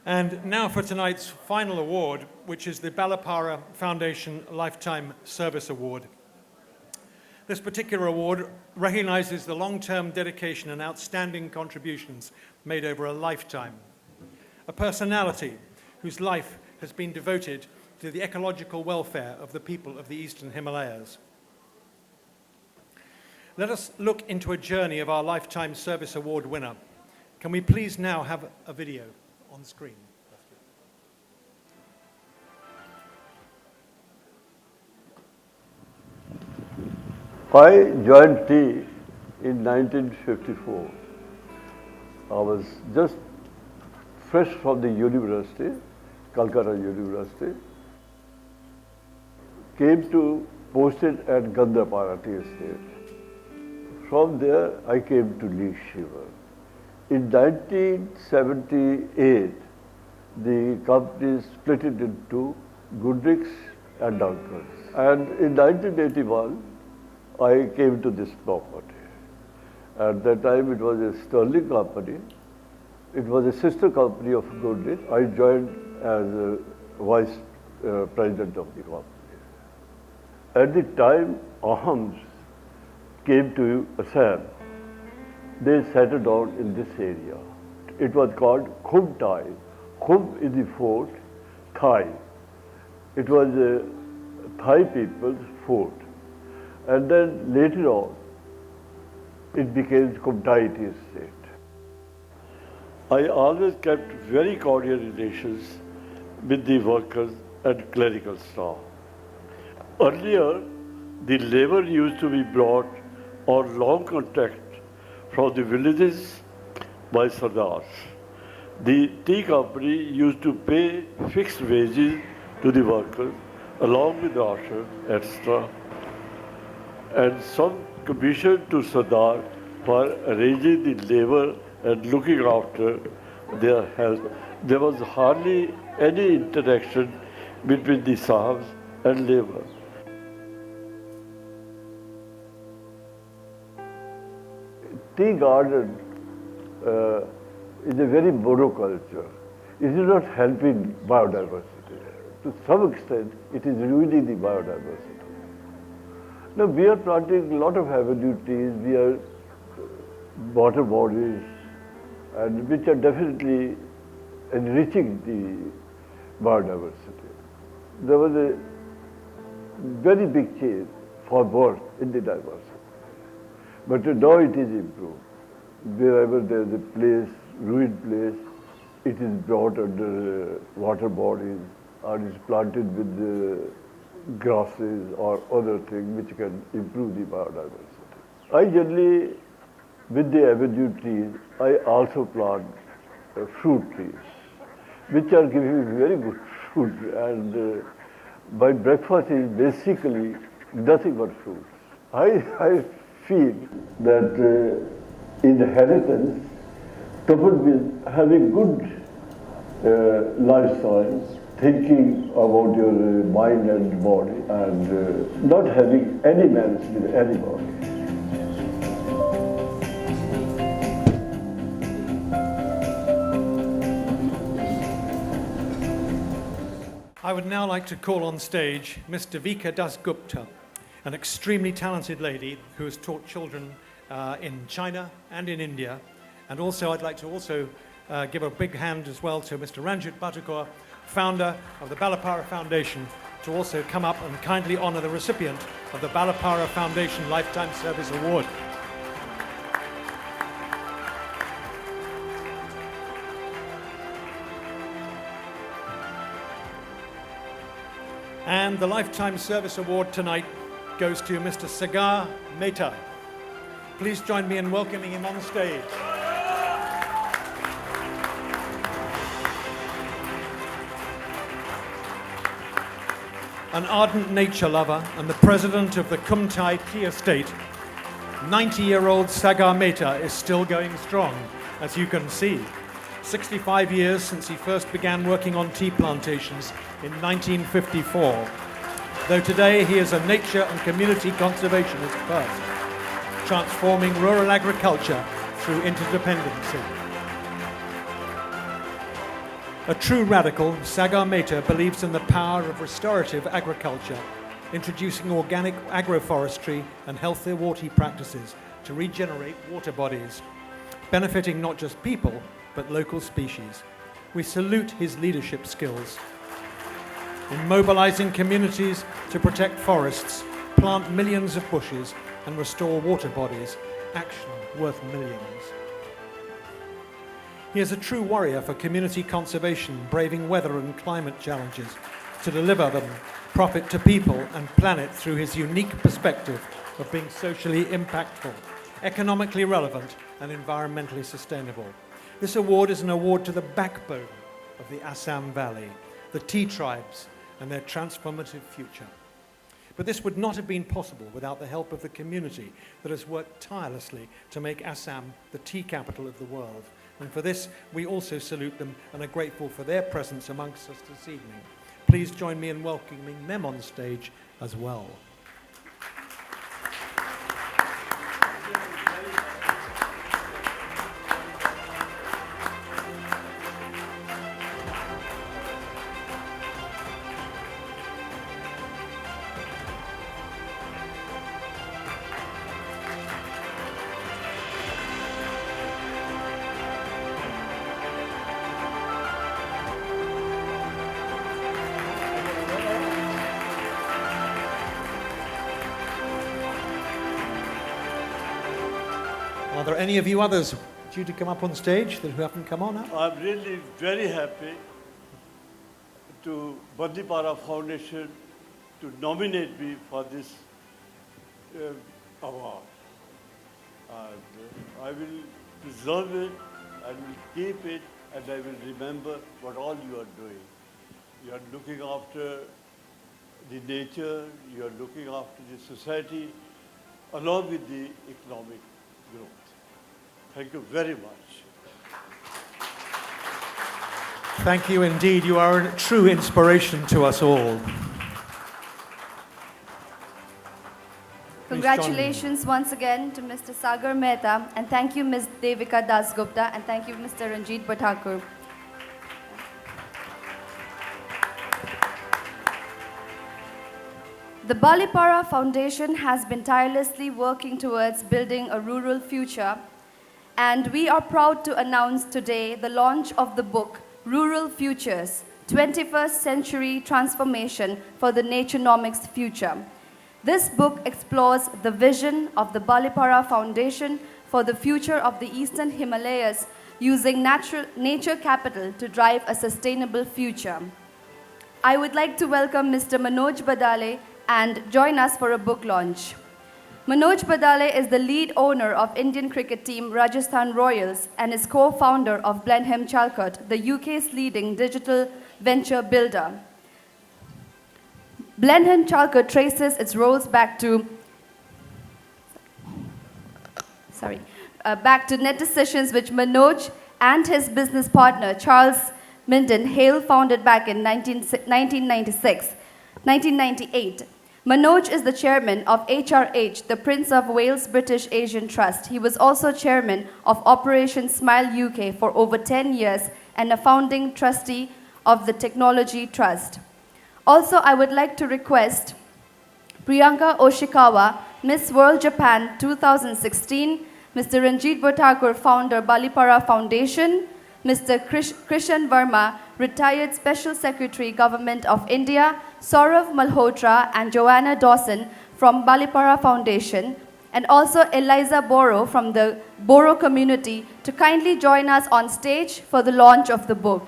And now for tonight's final award, which is the Balipara Foundation Lifetime Service Award. This particular award recognizes the long-term dedication and outstanding contributions made over a lifetime. A personality whose life has been devoted to the ecological welfare of the people of the Eastern Himalayas. Let us look into a journey of our Lifetime Service Award winner. Can we please now have a video on screen? I joined tea in 1954. I was just fresh from the university, Calcutta University. Came to posted at Gandapara Tea Estate. From there, I came to Lee Shiver. In 1978, the company split it into Goodricks and Duncan's. And in 1981, I came to this property. At that time, it was a sterling company. It was a sister company of Goodricks. I joined as a vice president of the company. At the time Ahams came to Assam, they settled down in this area. It was called Khum Thai. Khum is the fort, Thai. It was a Thai people's fort. And then later on, it became Khum Thai Tea Estate. I always kept very cordial relations with the workers and clerical staff. Earlier, the labor used to be brought on long contract from the villages by Sardars. The tea company used to pay fixed wages to the workers along with ration, etc., and some commission to Sardar for arranging the labor and looking after their health. There was hardly any interaction between the Sahibs and labor. Tea garden is a very monoculture. It is not helping biodiversity. To some extent, it is ruining the biodiversity. Now, we are planting a lot of avenue trees, we are water bodies, and which are definitely enriching the biodiversity. There was a very big change for birth in the diversity. But now it is improved. Wherever there is a place, ruined place, it is brought under water bodies or is planted with grasses or other things which can improve the biodiversity. I generally, with the avenue trees, I also plant fruit trees, which are giving very good fruit. And my breakfast is basically nothing but fruits. I feel that inheritance, coupled with having good lifestyle, thinking about your mind and body, and not having any malice with anybody. I would now like to call on stage Miss Devika Dasgupta, an extremely talented lady who has taught children in China and in India. And also I'd like to give a big hand as well to Mr. Ranjit Bhattakur, founder of the Balipara Foundation, to also come up and kindly honor the recipient of the Balipara Foundation Lifetime Service Award. And the Lifetime Service Award tonight goes to Mr. Sagar Mehta. Please join me in welcoming him on stage. An ardent nature lover and the president of the Khum Thai Tea Estate, 90-year-old Sagar Mehta is still going strong, as you can see. 65 years since he first began working on tea plantations in 1954. Though today he is a nature and community conservationist first, transforming rural agriculture through interdependency. A true radical, Sagar Mehta believes in the power of restorative agriculture, introducing organic agroforestry and healthier water practices to regenerate water bodies, benefiting not just people, but local species. We salute his leadership skills in mobilizing communities to protect forests, plant millions of bushes, and restore water bodies, action worth millions. He is a true warrior for community conservation, braving weather and climate challenges to deliver them profit to people and planet through his unique perspective of being socially impactful, economically relevant, and environmentally sustainable. This award is an award to the backbone of the Assam Valley, the tea tribes, and their transformative future. But this would not have been possible without the help of the community that has worked tirelessly to make Assam the tea capital of the world. And for this, we also salute them and are grateful for their presence amongst us this evening. Please join me in welcoming them on stage as well. Are there any of you others due to come up on stage that who haven't come on now? I'm really very happy to Balipara Foundation to nominate me for this award. And I will preserve it, I will keep it, and I will remember what all you are doing. You are looking after the nature, you are looking after the society, along with the economic growth. Thank you very much. Thank you indeed. You are a true inspiration to us all. Congratulations once again to Mr. Sagar Mehta, and thank you Ms. Devika Dasgupta, and thank you Mr. Ranjit Bhattakur. The Balipara Foundation has been tirelessly working towards building a rural future, and we are proud to announce today the launch of the book, Rural Futures, 21st Century Transformation for the Naturenomics Future. This book explores the vision of the Balipara Foundation for the future of the Eastern Himalayas, using nature capital to drive a sustainable future. I would like to welcome Mr. Manoj Badale and join us for a book launch. Manoj Badale is the lead owner of Indian cricket team Rajasthan Royals and is co-founder of Blenheim Chalcott, the UK's leading digital venture builder. Blenheim Chalcott traces its roots back to net decisions which Manoj and his business partner Charles Minden Hale founded back in 1998. Manoj is the chairman of HRH, the Prince of Wales British Asian Trust. He was also chairman of Operation Smile UK for over 10 years and a founding trustee of the Technology Trust. Also, I would like to request Priyanka Oshikawa, Miss World Japan 2016, Mr. Ranjit Bhattakur, founder Balipara Foundation, Mr. Krishan Verma, retired Special Secretary, Government of India, Saurav Malhotra and Joanna Dawson from Balipara Foundation, and also Eliza Boro from the Boro community to kindly join us on stage for the launch of the book.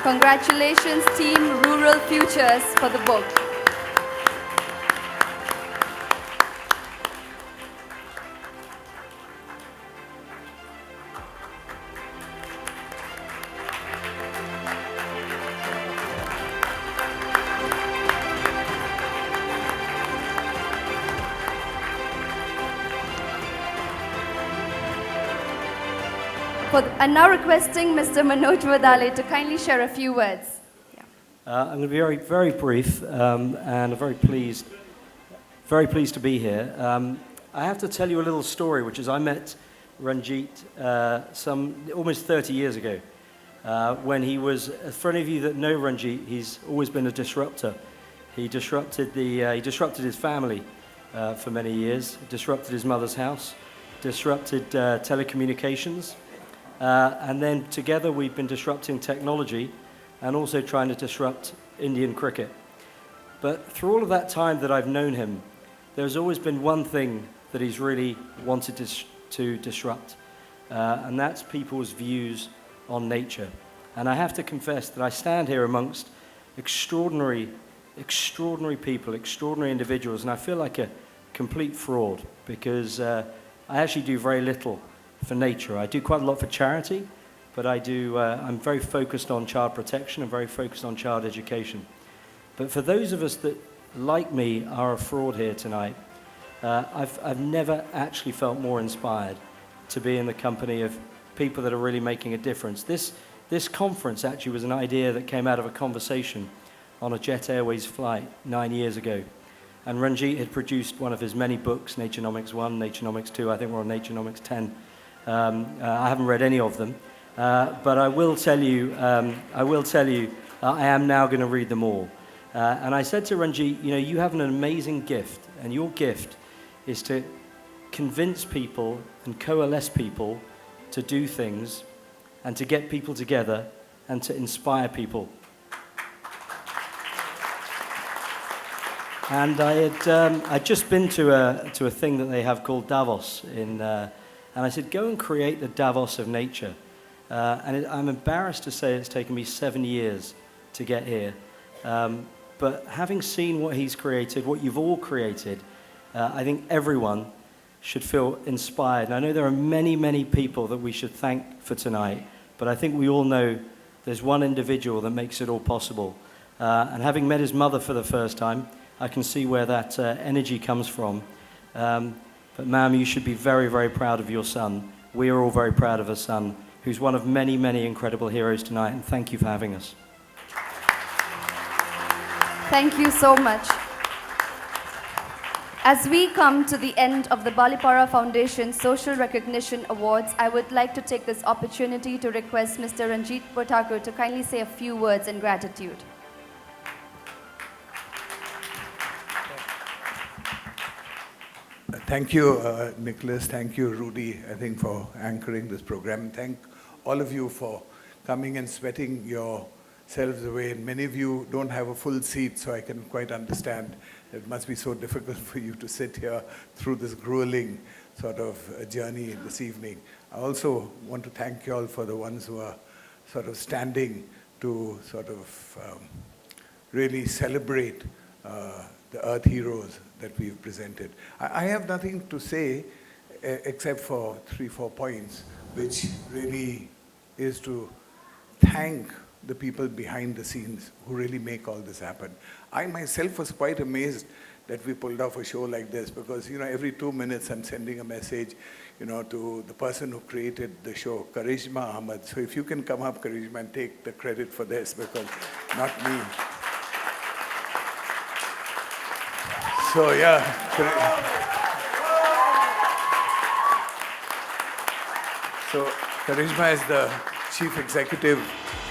Congratulations, Team Rural Futures, for the book. And now requesting Mr. Manoj Vadale to kindly share a few words. I'm going to be very, very brief, and I'm very pleased to be here. I have to tell you a little story, which is I met Ranjit almost 30 years ago, when he was, for any of you that know Ranjit, he's always been a disruptor. He disrupted his family for many years, disrupted his mother's house, disrupted telecommunications. And then together we've been disrupting technology and also trying to disrupt Indian cricket. But through all of that time that I've known him, there's always been one thing that he's really wanted to disrupt, and that's people's views on nature. And I have to confess that I stand here amongst extraordinary people, extraordinary individuals, and I feel like a complete fraud because I actually do very little for nature. I do quite a lot for charity, but I'm very focused on child protection and very focused on child education. But for those of us that, like me, are a fraud here tonight, I've never actually felt more inspired to be in the company of people that are really making a difference. This conference actually was an idea that came out of a conversation on a Jet Airways flight 9 years ago. And Ranjit had produced one of his many books, Naturenomics 1, Naturenomics 2, I think we're on Naturenomics 10. I haven't read any of them, but I will tell you, I am now going to read them all. And I said to Ranjit, you have an amazing gift, and your gift is to convince people and coalesce people to do things and to get people together and to inspire people. And I'd just been to a thing that they have called Davos and I said, go and create the Davos of nature. I'm embarrassed to say it's taken me 7 years to get here. But having seen what he's created, what you've all created, I think everyone should feel inspired. And I know there are many, many people that we should thank for tonight, but I think we all know there's one individual that makes it all possible. And having met his mother for the first time, I can see where that energy comes from. But ma'am, you should be very, very proud of your son. We are all very proud of a son who's one of many, many incredible heroes tonight, and thank you for having us. Thank you so much. As we come to the end of the Balipara Foundation Social Recognition Awards, I would like to take this opportunity to request Mr. Ranjit Potakur to kindly say a few words in gratitude. Thank you, Nicholas. Thank you, Rudy, I think, for anchoring this program. Thank all of you for coming and sweating yourselves away. And many of you don't have a full seat, so I can quite understand it must be so difficult for you to sit here through this grueling sort of journey this evening. I also want to thank you all for the ones who are sort of standing to sort of really celebrate the Earth heroes that we've presented. I have nothing to say except for 3-4 points, which really is to thank the people behind the scenes who really make all this happen. I myself was quite amazed that we pulled off a show like this because, every 2 minutes I'm sending a message, to the person who created the show, Karishma Ahmed. So if you can come up, Karishma, and take the credit for this because not me. So yeah, so Karishma is the chief executive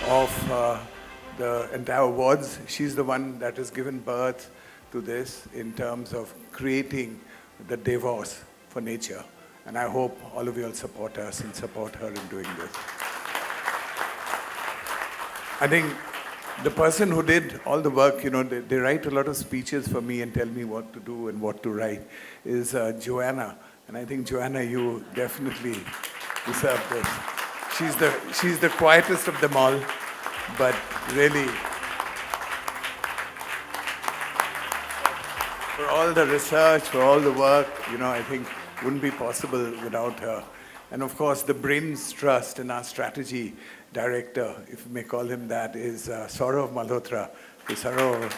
of the entire awards. She's the one that has given birth to this in terms of creating the Davos for nature. And I hope all of you will support us and support her in doing this. I think the person who did all the work, they write a lot of speeches for me and tell me what to do and what to write, is Joanna. And I think, Joanna, you definitely deserve this. She's the quietest of them all. But really, for all the research, for all the work, I think wouldn't be possible without her. And of course, the brains trust in our strategy director, if you may call him that, is Saurav Malhotra. So Saurav,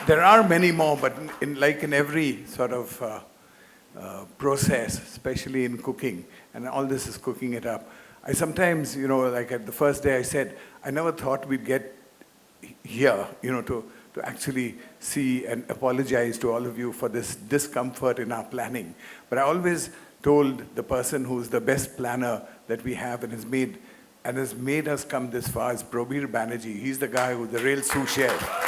there are many more, but in every sort of process, especially in cooking, and all this is cooking it up. I sometimes, like at the first day I said, I never thought we'd get here, to actually see and apologize to all of you for this discomfort in our planning. But I always told the person who's the best planner that we have and has made us come this far is Probir Banerjee. He's the guy who's the real sous chef.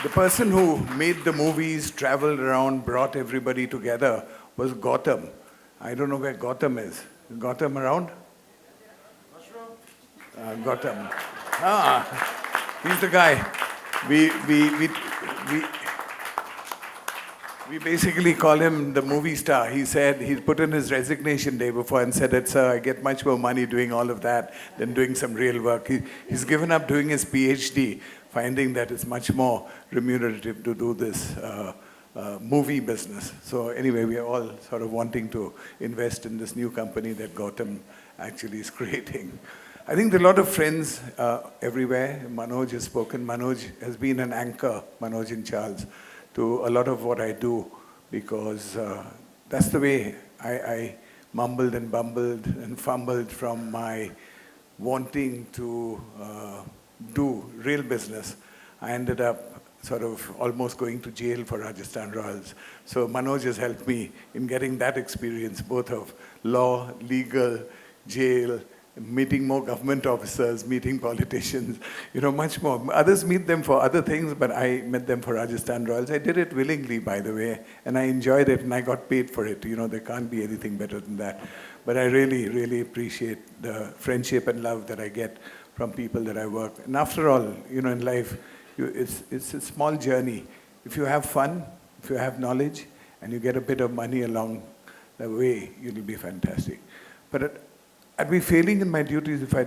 The person who made the movies, traveled around, brought everybody together was Gautam. I don't know where Gautam is. Is Gautam around? Gautam. He's the guy. We basically call him the movie star. He said he put in his resignation day before and said that, sir, I get much more money doing all of that than doing some real work. He's given up doing his PhD, finding that it's much more remunerative to do this movie business. So anyway, we are all sort of wanting to invest in this new company that Gautam actually is creating. I think there are a lot of friends everywhere. Manoj has spoken. Manoj has been an anchor, Manoj and Charles, to a lot of what I do, because that's the way I mumbled and bumbled and fumbled from my wanting to do real business. I ended up sort of almost going to jail for Rajasthan Royals. So Manoj has helped me in getting that experience, both of law, legal, jail, meeting more government officers, meeting politicians, much more. Others meet them for other things, but I met them for Rajasthan Royals. I did it willingly, by the way, and I enjoyed it, and I got paid for it. There can't be anything better than that. But I really, really appreciate the friendship and love that I get from people that I work. And after all, in life, it's a small journey. If you have fun, if you have knowledge, and you get a bit of money along the way, it'll be fantastic. But I'd be failing in my duties if I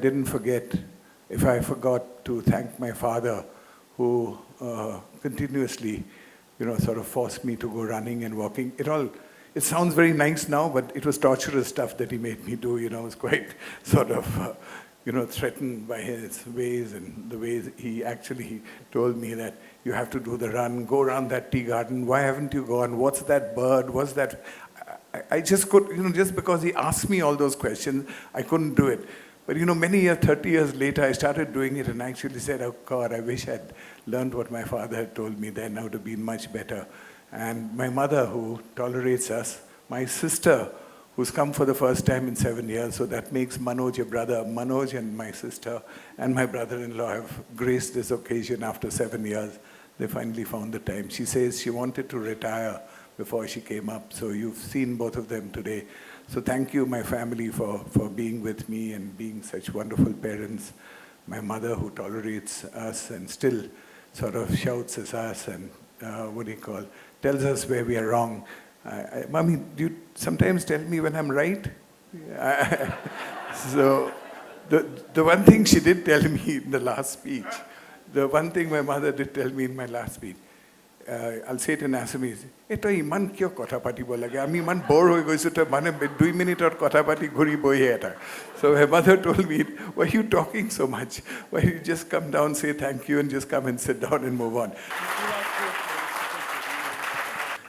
forgot to thank my father, who continuously, sort of forced me to go running and walking. It sounds very nice now, but it was torturous stuff that he made me do. I was quite sort of, threatened by his ways and the ways he actually told me that you have to do the run, go around that tea garden. Why haven't you gone? What's that bird? What's that? I just could, just because he asked me all those questions, I couldn't do it. But many years, 30 years later, I started doing it and I actually said, oh God, I wish I'd learned what my father had told me then. I would have been much better. And my mother, who tolerates us, my sister, who's come for the first time in 7 years, so that makes Manoj a brother. Manoj and my sister and my brother-in-law have graced this occasion after 7 years. They finally found the time. She says she wanted to retire before she came up. So you've seen both of them today. So thank you, my family, for being with me and being such wonderful parents. My mother, who tolerates us and still sort of shouts at us and tells us where we are wrong. Mommy, do you sometimes tell me when I'm right? So the one thing she did tell me in the last speech, the one thing my mother did tell me in my last speech, I'll say it in Assamese. Eto iman kyo kotha pati bolage. Ami iman bore hoi goisu to mane 2 minute or kotha pati ghuri boi eta. So my mother told me, why are you talking so much? Why don't you just come down, say thank you, and just come and sit down and move on.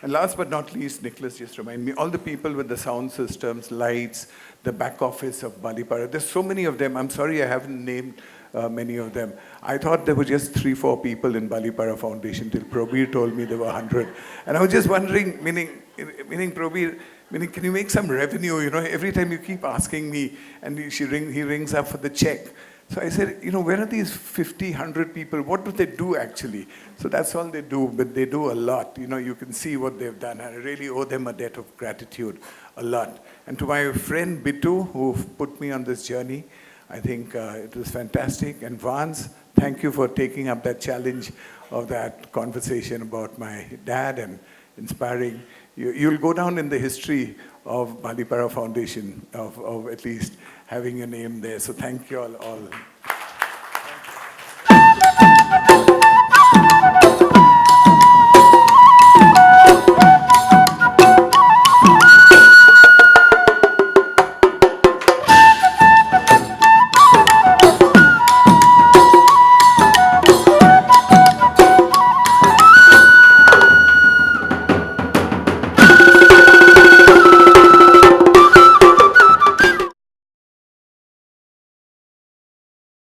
And last but not least, Nicholas just remind me, all the people with the sound systems, lights, the back office of Balipara. There's so many of them. I'm sorry I haven't named many of them. I thought there were just 3-4 people in Balipara Foundation till Probir told me there were 100. And I was just wondering, meaning Probir, can you make some revenue? Every time you keep asking me, and he rings up for the check. So I said, where are these 50, 100 people? What do they do actually? So that's all they do, but they do a lot. You can see what they've done. I really owe them a debt of gratitude, a lot. And to my friend Bitu, who put me on this journey, I think it was fantastic. And Vance, thank you for taking up that challenge of that conversation about my dad and inspiring. You'll go down in the history of Balipara Foundation, of at least having your name there. So thank you all.